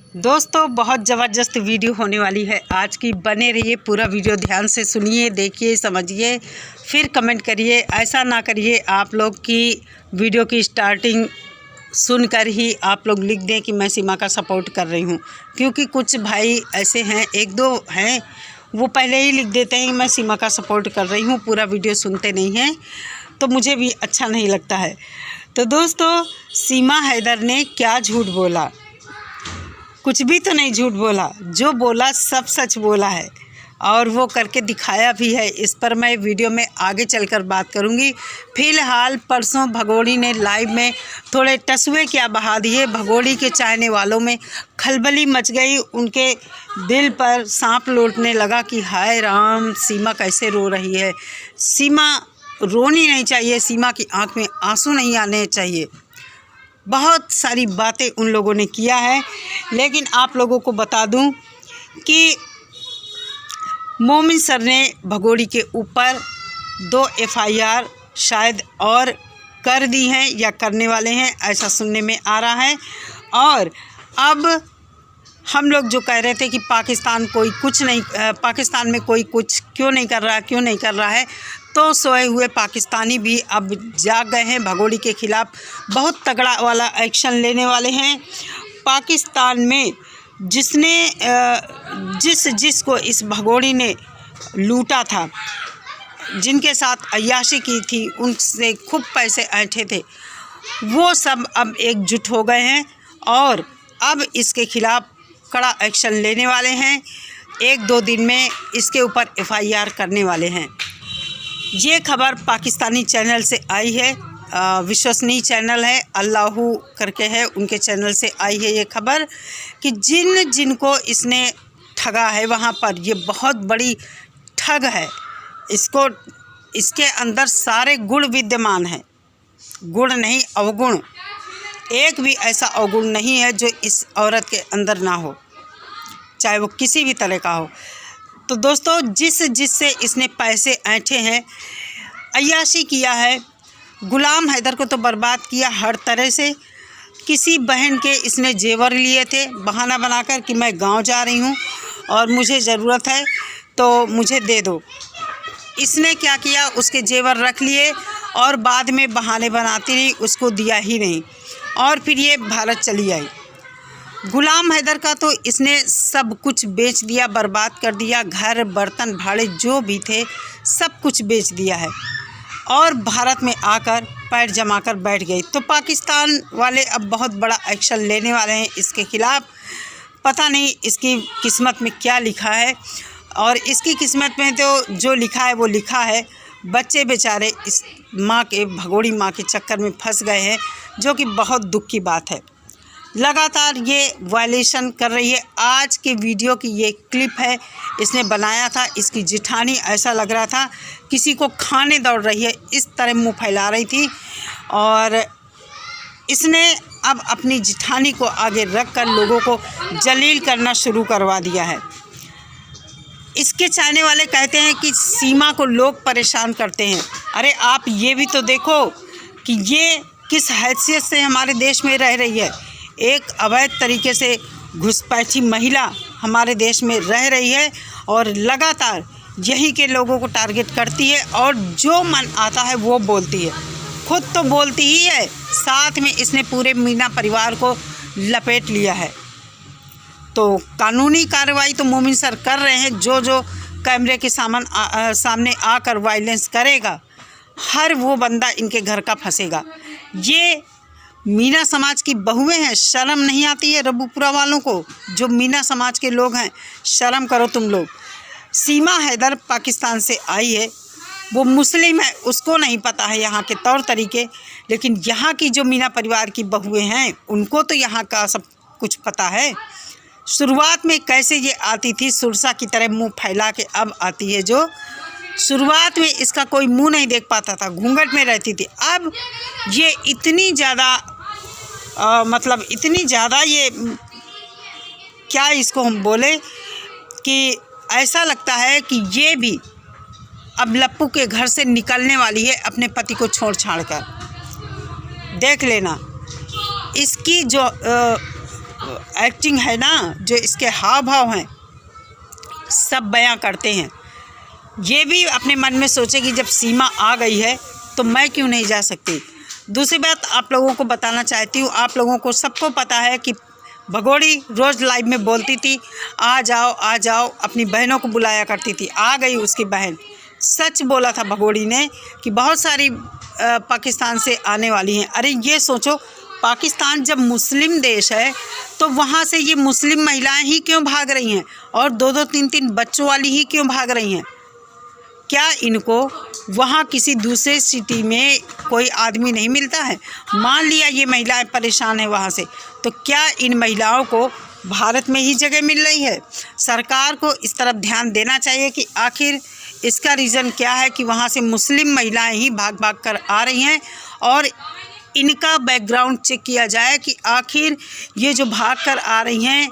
दोस्तों बहुत ज़बरदस्त वीडियो होने वाली है आज की। बने रहिए, पूरा वीडियो ध्यान से सुनिए, देखिए, समझिए, फिर कमेंट करिए। ऐसा ना करिए आप लोग की वीडियो की स्टार्टिंग सुनकर ही आप लोग लिख दें कि मैं सीमा का सपोर्ट कर रही हूँ, क्योंकि कुछ भाई ऐसे हैं, एक दो हैं, वो पहले ही लिख देते हैं मैं सीमा का सपोर्ट कर रही हूँ, पूरा वीडियो सुनते नहीं हैं, तो मुझे भी अच्छा नहीं लगता है। तो दोस्तों, सीमा हैदर ने क्या झूठ बोला? कुछ भी तो नहीं झूठ बोला, जो बोला सब सच बोला है और वो करके दिखाया भी है। इस पर मैं वीडियो में आगे चलकर बात करूंगी। फ़िलहाल परसों भगोड़ी ने लाइव में थोड़े टसुए क्या बहा दिए। भगोड़ी के चाहने वालों में खलबली मच गई, उनके दिल पर सांप लौटने लगा कि हाय राम, सीमा कैसे रो रही है। सीमा रोनी नहीं चाहिए, सीमा की आंख में आंसू नहीं आने चाहिए। बहुत सारी बातें उन लोगों ने किया है, लेकिन आप लोगों को बता दूं कि मोमिन सर ने भगोड़ी के ऊपर 2 FIR शायद और कर दी हैं या करने वाले हैं, ऐसा सुनने में आ रहा है। और अब हम लोग जो कह रहे थे कि पाकिस्तान में कोई कुछ क्यों नहीं कर रहा है, तो सोए हुए पाकिस्तानी भी अब जाग गए हैं। भगोड़ी के ख़िलाफ़ बहुत तगड़ा वाला एक्शन लेने वाले हैं। पाकिस्तान में जिसको इस भगोड़ी ने लूटा था, जिनके साथ अय्याशी की थी, उनसे खूब पैसे ऐंठे थे, वो सब अब एकजुट हो गए हैं और अब इसके ख़िलाफ़ कड़ा एक्शन लेने वाले हैं। 1-2 दिन में इसके ऊपर FIR करने वाले हैं। ये खबर पाकिस्तानी चैनल से आई है, विश्वसनीय चैनल है, अल्लाहू करके है, उनके चैनल से आई है ये खबर कि जिनको इसने ठगा है वहाँ पर, ये बहुत बड़ी ठग है। इसके अंदर सारे गुण विद्यमान हैं, गुण नहीं अवगुण। एक भी ऐसा अवगुण नहीं है जो इस औरत के अंदर ना हो, चाहे वो किसी भी तरह का हो। तो दोस्तों, जिससे इसने पैसे ऐंठे हैं, अय्याशी किया है, गुलाम हैदर को तो बर्बाद किया हर तरह से। किसी बहन के इसने जेवर लिए थे बहाना बनाकर कि मैं गांव जा रही हूं और मुझे ज़रूरत है तो मुझे दे दो। इसने क्या किया, उसके जेवर रख लिए और बाद में बहाने बनाती रही, उसको दिया ही नहीं और फिर ये भारत चली आई। गुलाम हैदर का तो इसने सब कुछ बेच दिया, बर्बाद कर दिया, घर बर्तन भाड़े जो भी थे सब कुछ बेच दिया है और भारत में आकर पैर जमाकर बैठ गई। तो पाकिस्तान वाले अब बहुत बड़ा एक्शन लेने वाले हैं इसके ख़िलाफ़। पता नहीं इसकी किस्मत में क्या लिखा है, और इसकी किस्मत में तो जो लिखा है वो लिखा है। बच्चे बेचारे इस भगोड़ी माँ के चक्कर में फंस गए हैं, जो कि बहुत दुख की बात है। लगातार ये वायलेशन कर रही है। आज के वीडियो की ये क्लिप है, इसने बनाया था, इसकी जिठानी ऐसा लग रहा था किसी को खाने दौड़ रही है, इस तरह मुंह फैला रही थी और इसने अब अपनी जिठानी को आगे रखकर लोगों को जलील करना शुरू करवा दिया है। इसके चाहने वाले कहते हैं कि सीमा को लोग परेशान करते हैं। अरे आप ये भी तो देखो कि ये किस हैसियत से हमारे देश में रह रही है। एक अवैध तरीके से घुसपैठी महिला हमारे देश में रह रही है और लगातार यही के लोगों को टारगेट करती है और जो मन आता है वो बोलती है। खुद तो बोलती ही है, साथ में इसने पूरे मीना परिवार को लपेट लिया है। तो कानूनी कार्रवाई तो मोमिन सर कर रहे हैं। जो कैमरे के सामने आकर वायलेंस करेगा, हर वो बंदा इनके घर का फंसेगा। ये मीना समाज की बहुएं हैं, शर्म नहीं आती है रबूपुरा वालों को? जो मीना समाज के लोग हैं, शर्म करो तुम लोग। सीमा हैदर पाकिस्तान से आई है, वो मुस्लिम है, उसको नहीं पता है यहाँ के तौर तरीके, लेकिन यहाँ की जो मीना परिवार की बहुएं हैं उनको तो यहाँ का सब कुछ पता है। शुरुआत में कैसे ये आती थी सुरसा की तरह मुँह फैला के, अब आती है जो शुरुआत में इसका कोई मुंह नहीं देख पाता था, घूंघट में रहती थी। अब ये इतनी ज़्यादा इतनी ज़्यादा ये क्या इसको हम बोले कि ऐसा लगता है कि ये भी अब लप्पू के घर से निकलने वाली है अपने पति को छोड़ छाड़ कर। देख लेना इसकी जो एक्टिंग है ना, जो इसके हाव भाव हैं, सब बयां करते हैं। ये भी अपने मन में सोचे कि जब सीमा आ गई है तो मैं क्यों नहीं जा सकती। दूसरी बात आप लोगों को बताना चाहती हूँ, आप लोगों को सबको पता है कि भगोड़ी रोज़ लाइव में बोलती थी आ जाओ, अपनी बहनों को बुलाया करती थी। आ गई उसकी बहन, सच बोला था भगोड़ी ने कि बहुत सारी पाकिस्तान से आने वाली हैं। अरे ये सोचो, पाकिस्तान जब मुस्लिम देश है तो वहाँ से ये मुस्लिम महिलाएं ही क्यों भाग रही हैं, और 2-2 3-3 बच्चों वाली ही क्यों भाग रही हैं? क्या इनको वहाँ किसी दूसरे सिटी में कोई आदमी नहीं मिलता है? मान लिया ये महिलाएं परेशान हैं वहाँ से, तो क्या इन महिलाओं को भारत में ही जगह मिल रही है? सरकार को इस तरफ ध्यान देना चाहिए कि आखिर इसका रीज़न क्या है कि वहाँ से मुस्लिम महिलाएं ही भाग भाग कर आ रही हैं, और इनका बैकग्राउंड चेक किया जाए कि आखिर ये जो भाग कर आ रही हैं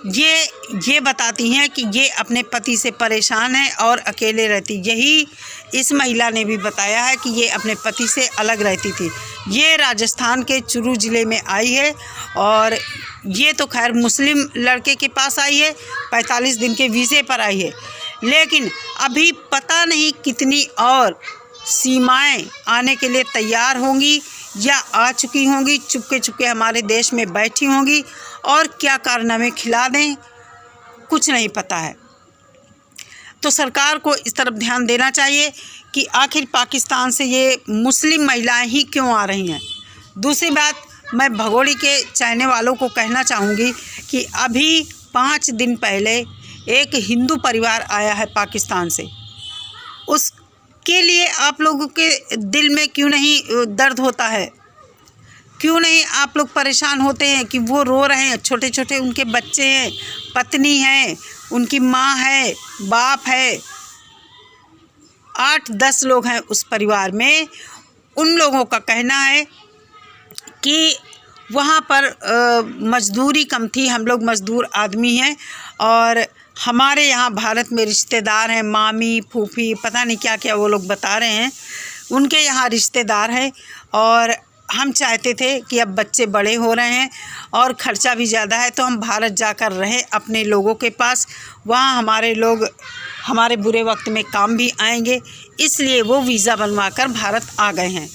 ये बताती हैं कि ये अपने पति से परेशान है और अकेले रहती। यही इस महिला ने भी बताया है कि ये अपने पति से अलग रहती थी। ये राजस्थान के चुरू ज़िले में आई है, और ये तो खैर मुस्लिम लड़के के पास आई है, 45 दिन के वीज़े पर आई है। लेकिन अभी पता नहीं कितनी और सीमाएं आने के लिए तैयार होंगी या आ चुकी होंगी, चुपके चुपके हमारे देश में बैठी होंगी, और क्या कारनामे खिला दें, कुछ नहीं पता है। तो सरकार को इस तरफ ध्यान देना चाहिए कि आखिर पाकिस्तान से ये मुस्लिम महिलाएं ही क्यों आ रही हैं। दूसरी बात, मैं भगोड़ी के चाहने वालों को कहना चाहूँगी कि अभी 5 दिन पहले एक हिंदू परिवार आया है पाकिस्तान से। उसके लिए आप लोगों के दिल में क्यों नहीं दर्द होता है? क्यों नहीं आप लोग परेशान होते हैं कि वो रो रहे हैं? छोटे छोटे उनके बच्चे हैं, पत्नी है, उनकी माँ है, बाप है, 8-10 लोग हैं उस परिवार में। उन लोगों का कहना है कि वहाँ पर मजदूरी कम थी, हम लोग मज़दूर आदमी हैं, और हमारे यहाँ भारत में रिश्तेदार हैं, मामी, फूफी, पता नहीं क्या क्या वो लोग बता रहे हैं, उनके यहाँ रिश्तेदार हैं, और हम चाहते थे कि अब बच्चे बड़े हो रहे हैं और ख़र्चा भी ज़्यादा है तो हम भारत जाकर रहें अपने लोगों के पास, वहाँ हमारे लोग हमारे बुरे वक्त में काम भी आएंगे, इसलिए वो वीज़ा बनवा कर भारत आ गए हैं।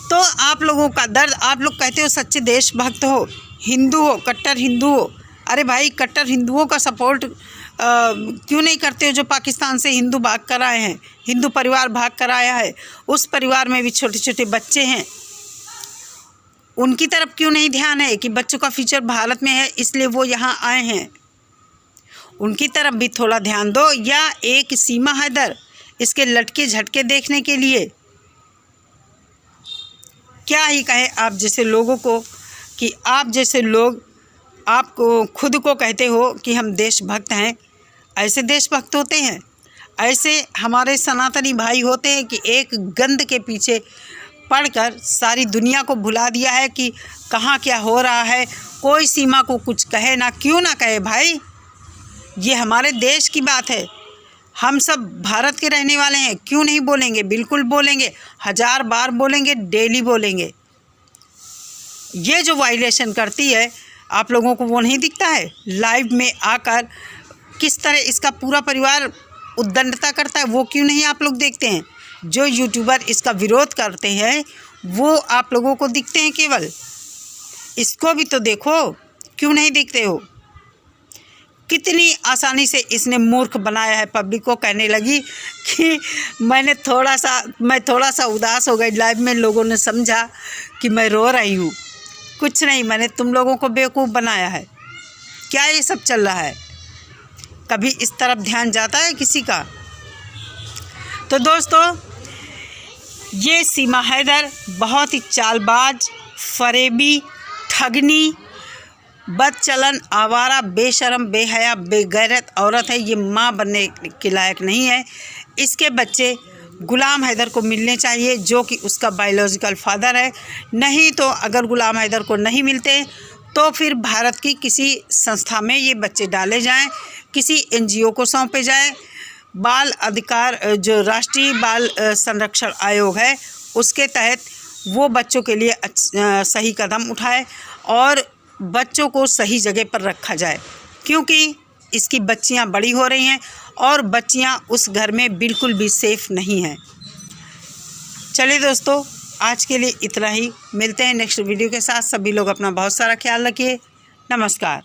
तो आप लोगों का दर्द, आप लोग कहते हो सच्चे देशभक्त हो, हिंदू हो, कट्टर हिंदू हो। अरे भाई, कट्टर हिंदुओं का सपोर्ट क्यों नहीं करते हो जो पाकिस्तान से हिंदू भाग कर आए हैं, हिंदू परिवार भाग कर आया है, उस परिवार में भी छोटे छोटे बच्चे हैं, उनकी तरफ क्यों नहीं ध्यान है कि बच्चों का फ्यूचर भारत में है इसलिए वो यहाँ आए हैं? उनकी तरफ भी थोड़ा ध्यान दो। या एक सीमा हैदर इसके लटके झटके देखने के लिए क्या ही कहे आप जैसे लोगों को, कि आप जैसे लोग आपको खुद को कहते हो कि हम देशभक्त हैं, ऐसे देशभक्त होते हैं? ऐसे हमारे सनातनी भाई होते हैं कि एक गंद के पीछे पढ़कर सारी दुनिया को भुला दिया है कि कहाँ क्या हो रहा है, कोई सीमा को कुछ कहे ना, क्यों ना कहे भाई, ये हमारे देश की बात है, हम सब भारत के रहने वाले हैं, क्यों नहीं बोलेंगे? बिल्कुल बोलेंगे, 1000 बार बोलेंगे, डेली बोलेंगे। ये जो वायलेशन करती है आप लोगों को वो नहीं दिखता है? लाइव में आकर किस तरह इसका पूरा परिवार उद्दंडता करता है, वो क्यों नहीं आप लोग देखते हैं? जो यूट्यूबर इसका विरोध करते हैं वो आप लोगों को दिखते हैं केवल, इसको भी तो देखो, क्यों नहीं देखते हो? कितनी आसानी से इसने मूर्ख बनाया है पब्लिक को। कहने लगी कि मैं थोड़ा सा उदास हो गई लाइव में, लोगों ने समझा कि मैं रो रही हूँ। कुछ नहीं, मैंने तुम लोगों को बेवकूफ़ बनाया है। क्या ये सब चल रहा है? कभी इस तरफ ध्यान जाता है किसी का? तो दोस्तों, ये सीमा हैदर बहुत ही चालबाज, फरेबी, ठगनी, बदचलन, आवारा, बेशरम, बेहया, बेगैरत औरत है। ये माँ बनने के लायक नहीं है। इसके बच्चे गुलाम हैदर को मिलने चाहिए जो कि उसका बायोलॉजिकल फादर है। नहीं तो अगर गुलाम हैदर को नहीं मिलते तो फिर भारत की किसी संस्था में ये बच्चे डाले जाएं, किसी NGO को सौंपे जाएं। बाल अधिकार, जो राष्ट्रीय बाल संरक्षण आयोग है, उसके तहत वो बच्चों के लिए सही कदम उठाए और बच्चों को सही जगह पर रखा जाए, क्योंकि इसकी बच्चियां बड़ी हो रही हैं और बच्चियां उस घर में बिल्कुल भी सेफ़ नहीं हैं। चलिए दोस्तों, आज के लिए इतना ही। मिलते हैं नेक्स्ट वीडियो के साथ। सभी लोग अपना बहुत सारा ख्याल रखिए। नमस्कार।